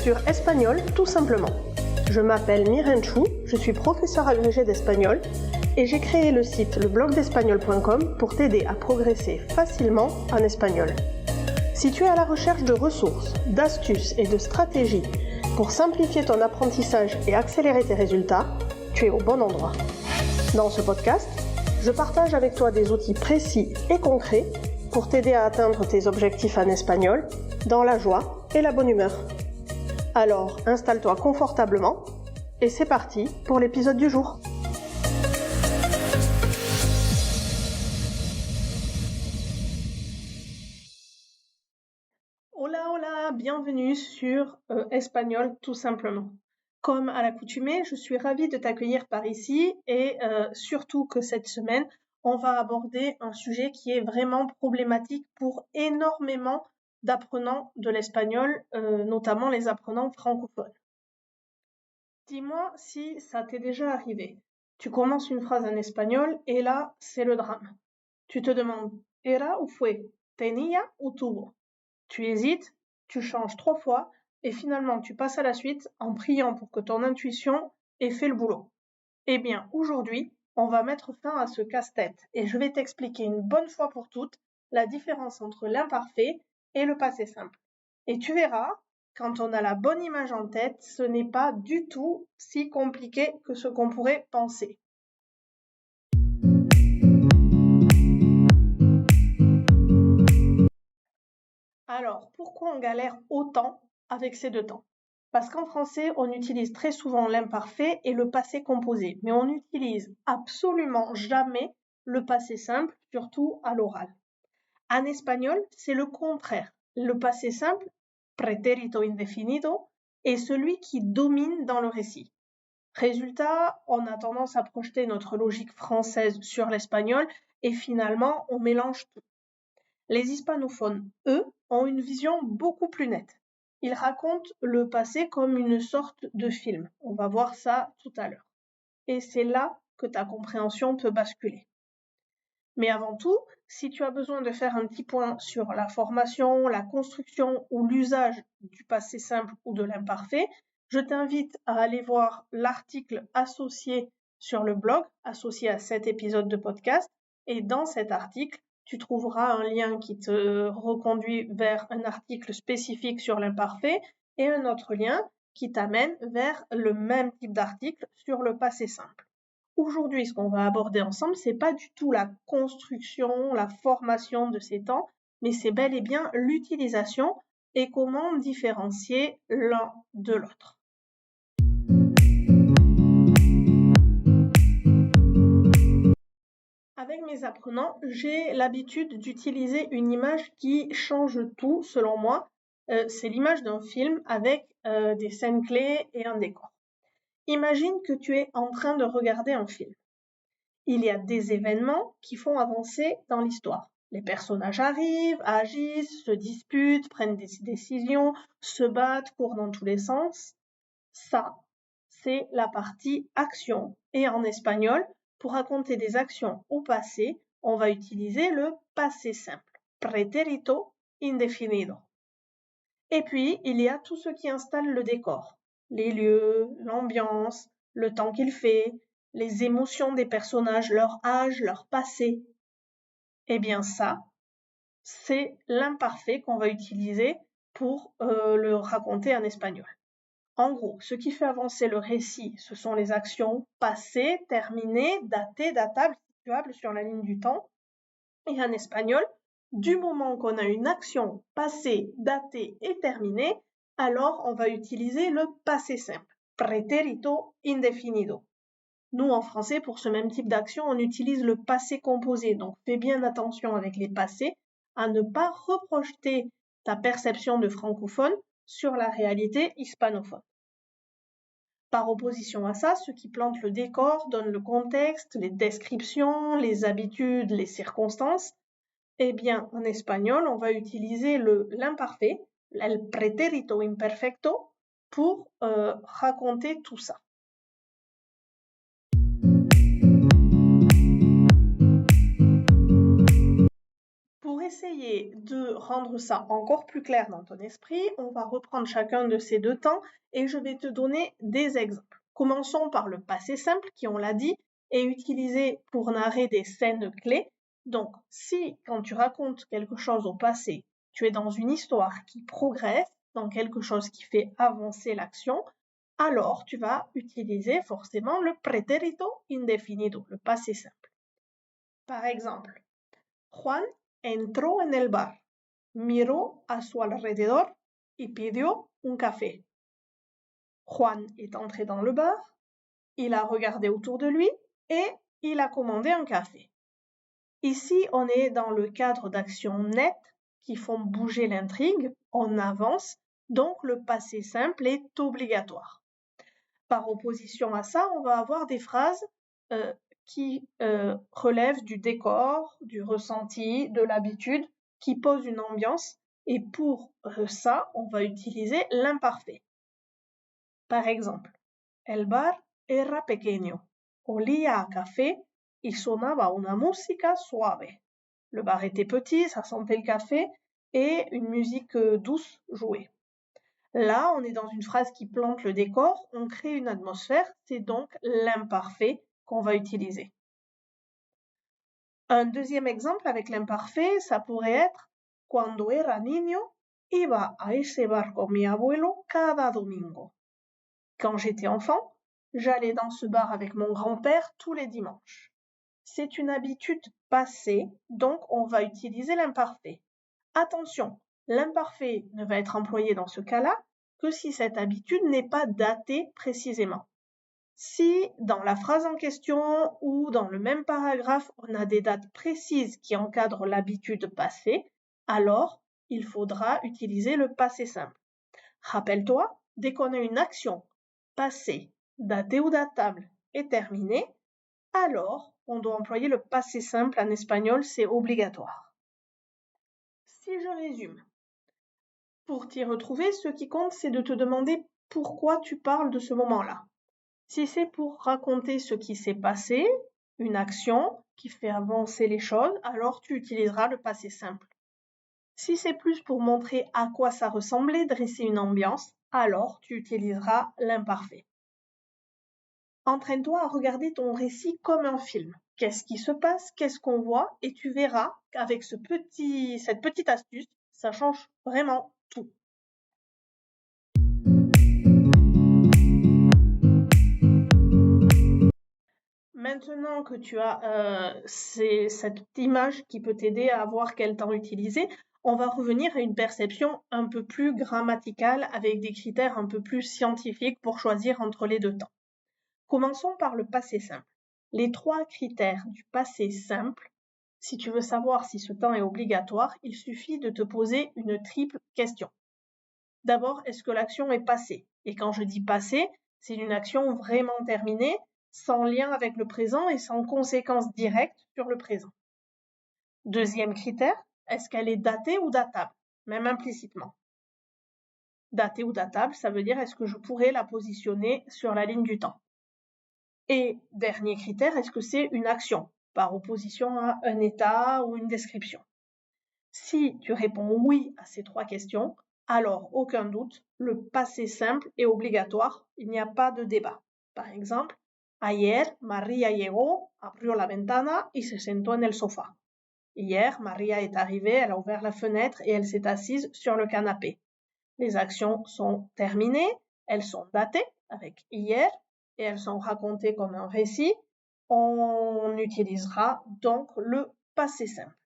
sur Espagnol tout simplement. Je m'appelle Miren Chou, je suis professeure agrégée d'espagnol et j'ai créé le site leblogdespagnol.com pour t'aider à progresser facilement en espagnol. Si tu es à la recherche de ressources, d'astuces et de stratégies pour simplifier ton apprentissage et accélérer tes résultats, tu es au bon endroit. Dans ce podcast, je partage avec toi des outils précis et concrets pour t'aider à atteindre tes objectifs en espagnol dans la joie et la bonne humeur. Alors, installe-toi confortablement et c'est parti pour l'épisode du jour. Hola, bienvenue sur Espagnol tout simplement. Comme à l'accoutumée, je suis ravie de t'accueillir par ici et surtout que cette semaine, on va aborder un sujet qui est vraiment problématique pour énormément d'apprenants de l'espagnol, notamment les apprenants francophones. Dis-moi si ça t'est déjà arrivé. Tu commences une phrase en espagnol et là, c'est le drame. Tu te demandes « era ou fue, tenía ou tuvo ?» Tu hésites, tu changes 3 fois et finalement tu passes à la suite en priant pour que ton intuition ait fait le boulot. Eh bien, aujourd'hui, on va mettre fin à ce casse-tête et je vais t'expliquer une bonne fois pour toutes la différence entre l'imparfait et le passé simple. Et tu verras, quand on a la bonne image en tête, ce n'est pas du tout si compliqué que ce qu'on pourrait penser. Alors, pourquoi on galère autant avec ces deux temps ? Parce qu'en français, on utilise très souvent l'imparfait et le passé composé, mais on n'utilise absolument jamais le passé simple, surtout à l'oral. En espagnol, c'est le contraire. Le passé simple, pretérito indefinido, est celui qui domine dans le récit. Résultat, on a tendance à projeter notre logique française sur l'espagnol et finalement, on mélange tout. Les hispanophones, eux, ont une vision beaucoup plus nette. Ils racontent le passé comme une sorte de film. On va voir ça tout à l'heure. Et c'est là que ta compréhension peut basculer. Mais avant tout, si tu as besoin de faire un petit point sur la formation, la construction ou l'usage du passé simple ou de l'imparfait, je t'invite à aller voir l'article associé sur le blog, associé à cet épisode de podcast. Et dans cet article, tu trouveras un lien qui te reconduit vers un article spécifique sur l'imparfait et un autre lien qui t'amène vers le même type d'article sur le passé simple. Aujourd'hui, ce qu'on va aborder ensemble, c'est pas du tout la construction, la formation de ces temps, mais c'est bel et bien l'utilisation et comment différencier l'un de l'autre. Avec mes apprenants, j'ai l'habitude d'utiliser une image qui change tout, selon moi. C'est l'image d'un film avec des scènes clés et un décor. Imagine que tu es en train de regarder un film. Il y a des événements qui font avancer dans l'histoire. Les personnages arrivent, agissent, se disputent, prennent des décisions, se battent, courent dans tous les sens. Ça, c'est la partie action. Et en espagnol, pour raconter des actions au passé, on va utiliser le passé simple, pretérito indefinido. Et puis, il y a tout ce qui installe le décor, les lieux, l'ambiance, le temps qu'il fait, les émotions des personnages, leur âge, leur passé. Eh bien ça, c'est l'imparfait qu'on va utiliser pour le raconter en espagnol. En gros, ce qui fait avancer le récit, ce sont les actions passées, terminées, datées, datables, situables sur la ligne du temps. Et en espagnol, du moment qu'on a une action passée, datée et terminée, alors on va utiliser le passé simple, pretérito indefinido. Nous, en français, pour ce même type d'action, on utilise le passé composé. Donc, fais bien attention avec les passés à ne pas reprojeter ta perception de francophone sur la réalité hispanophone. Par opposition à ça, ce qui plante le décor, donne le contexte, les descriptions, les habitudes, les circonstances, eh bien, en espagnol, on va utiliser l'imparfait, el pretérito imperfecto, pour raconter tout ça. Pour essayer de rendre ça encore plus clair dans ton esprit, on va reprendre chacun de ces deux temps et je vais te donner des exemples. Commençons par le passé simple qui, on l'a dit, est utilisé pour narrer des scènes clés. Donc, si quand tu racontes quelque chose au passé, tu es dans une histoire qui progresse, dans quelque chose qui fait avancer l'action, alors tu vas utiliser forcément le pretérito indefinido, le passé simple. Par exemple, Juan entró en el bar, miró a su alrededor y pidió un café. Juan est entré dans le bar, il a regardé autour de lui et il a commandé un café. Ici, on est dans le cadre d'actions nettes qui font bouger l'intrigue, on avance, donc le passé simple est obligatoire. Par opposition à ça, on va avoir des phrases qui relèvent du décor, du ressenti, de l'habitude, qui posent une ambiance, et pour ça, on va utiliser l'imparfait. Par exemple, el bar era pequeño, olía a café y sonaba una música suave. Le bar était petit, ça sentait le café et une musique douce jouait. Là, on est dans une phrase qui plante le décor, on crée une atmosphère, c'est donc l'imparfait qu'on va utiliser. Un deuxième exemple avec l'imparfait, ça pourrait être Cuando era niño, iba a ese bar con mi abuelo cada domingo. Quand j'étais enfant, j'allais dans ce bar avec mon grand-père tous les dimanches. C'est une habitude passée, donc on va utiliser l'imparfait. Attention, l'imparfait ne va être employé dans ce cas-là que si cette habitude n'est pas datée précisément. Si dans la phrase en question ou dans le même paragraphe, on a des dates précises qui encadrent l'habitude passée, alors il faudra utiliser le passé simple. Rappelle-toi, dès qu'on a une action passée, datée ou datable et terminée, alors on doit employer le passé simple en espagnol, c'est obligatoire. Si je résume, pour t'y retrouver, ce qui compte, c'est de te demander pourquoi tu parles de ce moment-là. Si c'est pour raconter ce qui s'est passé, une action qui fait avancer les choses, alors tu utiliseras le passé simple. Si c'est plus pour montrer à quoi ça ressemblait, dresser une ambiance, alors tu utiliseras l'imparfait. Entraîne-toi à regarder ton récit comme un film. Qu'est-ce qui se passe, qu'est-ce qu'on voit, et tu verras qu'avec cette petite astuce, ça change vraiment tout. Maintenant que tu as cette image qui peut t'aider à voir quel temps utiliser, on va revenir à une perception un peu plus grammaticale avec des critères un peu plus scientifiques pour choisir entre les deux temps. Commençons par le passé simple. Les 3 critères du passé simple, si tu veux savoir si ce temps est obligatoire, il suffit de te poser une triple question. D'abord, est-ce que l'action est passée? Et quand je dis passée, c'est une action vraiment terminée, sans lien avec le présent et sans conséquence directe sur le présent. Deuxième critère, est-ce qu'elle est datée ou datable, même implicitement? Datée ou datable, ça veut dire est-ce que je pourrais la positionner sur la ligne du temps? Et dernier critère, est-ce que c'est une action, par opposition à un état ou une description? Si tu réponds oui à ces 3 questions, alors aucun doute, le passé simple est obligatoire, il n'y a pas de débat. Par exemple, ayer María llegó, abrió la ventana y se sentó en el sofá. Hier, Maria est arrivée, elle a ouvert la fenêtre et elle s'est assise sur le canapé. Les actions sont terminées, elles sont datées avec hier et elles sont racontées comme un récit. On utilisera donc le passé simple.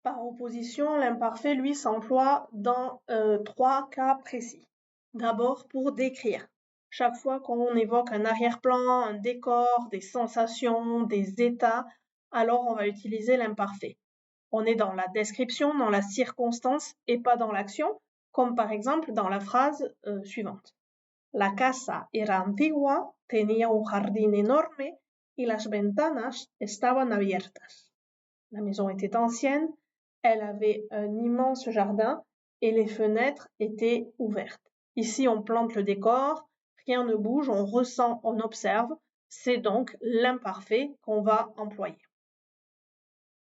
Par opposition, l'imparfait, lui, s'emploie dans 3 cas précis. D'abord, pour décrire. Chaque fois qu'on évoque un arrière-plan, un décor, des sensations, des états, alors on va utiliser l'imparfait. On est dans la description, dans la circonstance et pas dans l'action, comme par exemple dans la phrase suivante. La casa era antigua, tenía un jardín enorme y las ventanas estaban abiertas. La maison était ancienne, elle avait un immense jardin et les fenêtres étaient ouvertes. Ici, on plante le décor, rien ne bouge, on ressent, on observe. c'est donc l'imparfait qu'on va employer.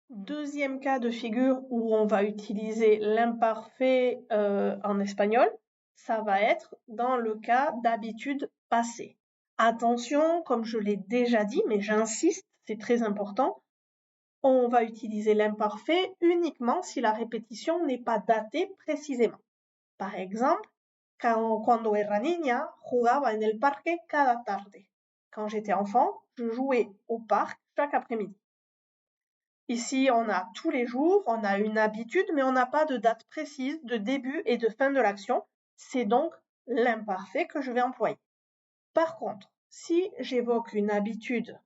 Deuxième cas de figure où on va utiliser l'imparfait en espagnol, ça va être dans le cas d'habitude passée. Attention, comme je l'ai déjà dit, mais j'insiste, c'est très important, on va utiliser l'imparfait uniquement si la répétition n'est pas datée précisément. Par exemple, cuando era niña, jugaba en el parque cada tarde. Quand j'étais enfant, je jouais au parc chaque après-midi. Ici, on a tous les jours, on a une habitude, mais on n'a pas de date précise de début et de fin de l'action. C'est donc l'imparfait que je vais employer. Par contre, si j'évoque une habitude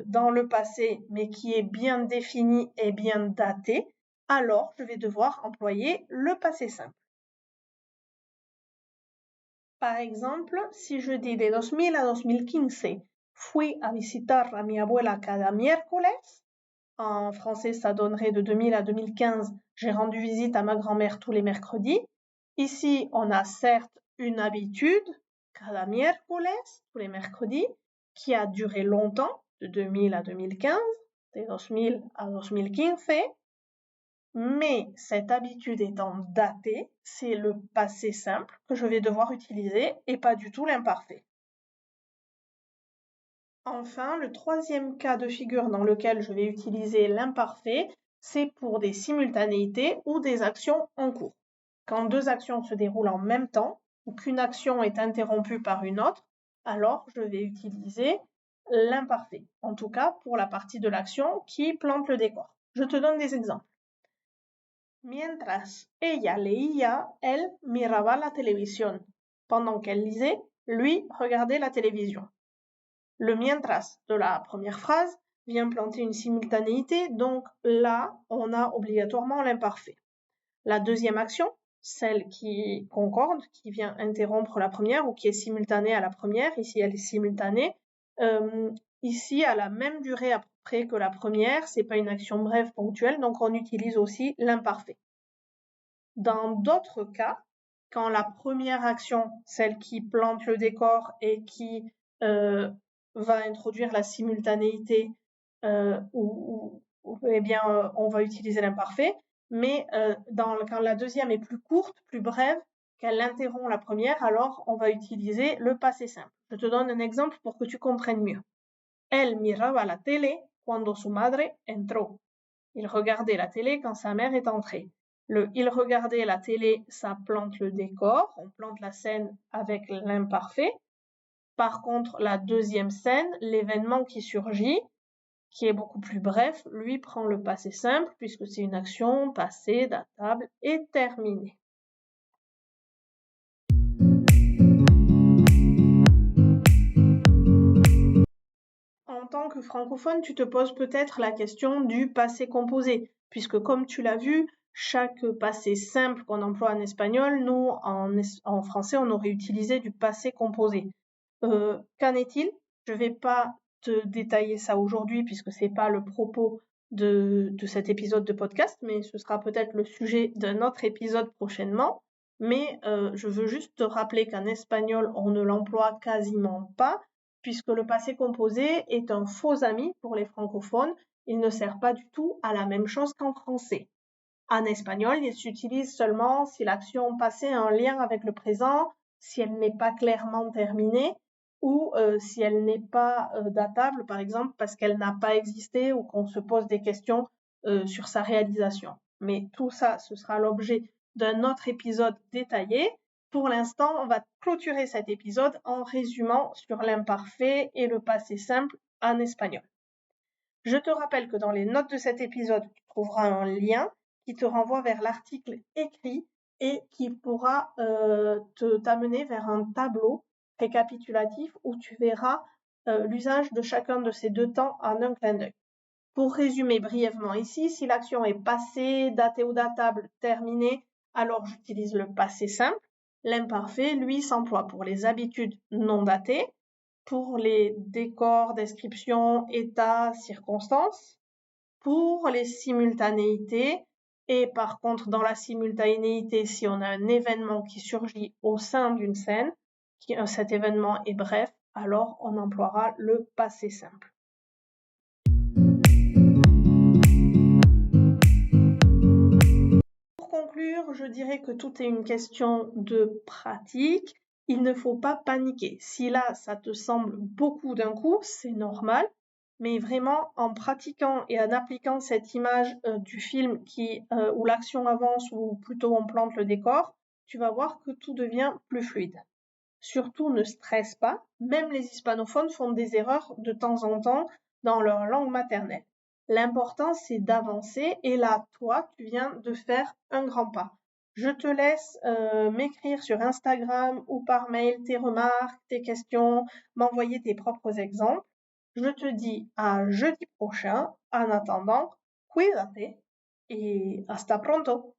dans le passé, mais qui est bien définie et bien datée, alors je vais devoir employer le passé simple. Par exemple, si je dis de 2000 a 2015, fui a visitar a mi abuela cada miércoles, en français ça donnerait de 2000 à 2015, j'ai rendu visite à ma grand-mère tous les mercredis. Ici, on a certes une habitude, cada miércoles, tous les mercredis, qui a duré longtemps, de 2000 à 2015, de 2000 à 2015, mais cette habitude étant datée, c'est le passé simple que je vais devoir utiliser et pas du tout l'imparfait. Enfin, le troisième cas de figure dans lequel je vais utiliser l'imparfait, c'est pour des simultanéités ou des actions en cours. Quand deux actions se déroulent en même temps ou qu'une action est interrompue par une autre, alors je vais utiliser l'imparfait, en tout cas pour la partie de l'action qui plante le décor. Je te donne des exemples. Mientras ella leía, él miraba la televisión. Pendant qu'elle lisait, lui regardait la télévision. Le mientras de la première phrase vient planter une simultanéité, donc là, on a obligatoirement l'imparfait. La deuxième action, celle qui concorde, qui vient interrompre la première ou qui est simultanée à la première, ici elle est simultanée, ici à la même durée à peu près que la première, c'est pas une action brève ponctuelle, donc on utilise aussi l'imparfait. Dans d'autres cas, quand la première action, celle qui plante le décor et qui va introduire la simultanéité, on va utiliser l'imparfait, mais quand la deuxième est plus courte, plus brève, qu'elle interrompt la première, alors on va utiliser le passé simple. Je te donne un exemple pour que tu comprennes mieux. Elle miraba la tele cuando su madre entró. Il regardait la télé quand sa mère est entrée. Il regardait la télé, ça plante le décor, on plante la scène avec l'imparfait. Par contre, la deuxième scène, l'événement qui surgit, qui est beaucoup plus bref, lui prend le passé simple puisque c'est une action passée, datable et terminée. En tant que francophone, tu te poses peut-être la question du passé composé, puisque comme tu l'as vu, chaque passé simple qu'on emploie en espagnol, nous, en français, on aurait utilisé du passé composé. Qu'en est-il? Je vais pas te détailler ça aujourd'hui puisque c'est pas le propos de cet épisode de podcast, mais ce sera peut-être le sujet d'un autre épisode prochainement. Mais je veux juste te rappeler qu'en espagnol, on ne l'emploie quasiment pas puisque le passé composé est un faux ami pour les francophones. Il ne sert pas du tout à la même chose qu'en français. En espagnol, il s'utilise seulement si l'action passée a un lien avec le présent, si elle n'est pas clairement terminée ou si elle n'est pas datable, par exemple, parce qu'elle n'a pas existé ou qu'on se pose des questions sur sa réalisation. Mais tout ça, ce sera l'objet d'un autre épisode détaillé. Pour l'instant, on va clôturer cet épisode en résumant sur l'imparfait et le passé simple en espagnol. Je te rappelle que dans les notes de cet épisode, tu trouveras un lien qui te renvoie vers l'article écrit et qui pourra t'amener vers un tableau récapitulatif où tu verras l'usage de chacun de ces deux temps en un clin d'œil. Pour résumer brièvement ici, si l'action est passée, datée ou datable, terminée, alors j'utilise le passé simple. L'imparfait, lui, s'emploie pour les habitudes non datées, pour les décors, descriptions, états, circonstances, pour les simultanéités, et par contre, dans la simultanéité, si on a un événement qui surgit au sein d'une scène, cet événement est bref, alors on emploiera le passé simple. Pour conclure, je dirais que tout est une question de pratique. Il ne faut pas paniquer. Si là, ça te semble beaucoup d'un coup, c'est normal. Mais vraiment, en pratiquant et en appliquant cette image du film où l'action avance ou plutôt on plante le décor, tu vas voir que tout devient plus fluide. Surtout, ne stresse pas. Même les hispanophones font des erreurs de temps en temps dans leur langue maternelle. L'important, c'est d'avancer et là, toi, tu viens de faire un grand pas. Je te laisse m'écrire sur Instagram ou par mail tes remarques, tes questions, m'envoyer tes propres exemples. Je te dis à jeudi prochain. En attendant, cuídate et hasta pronto.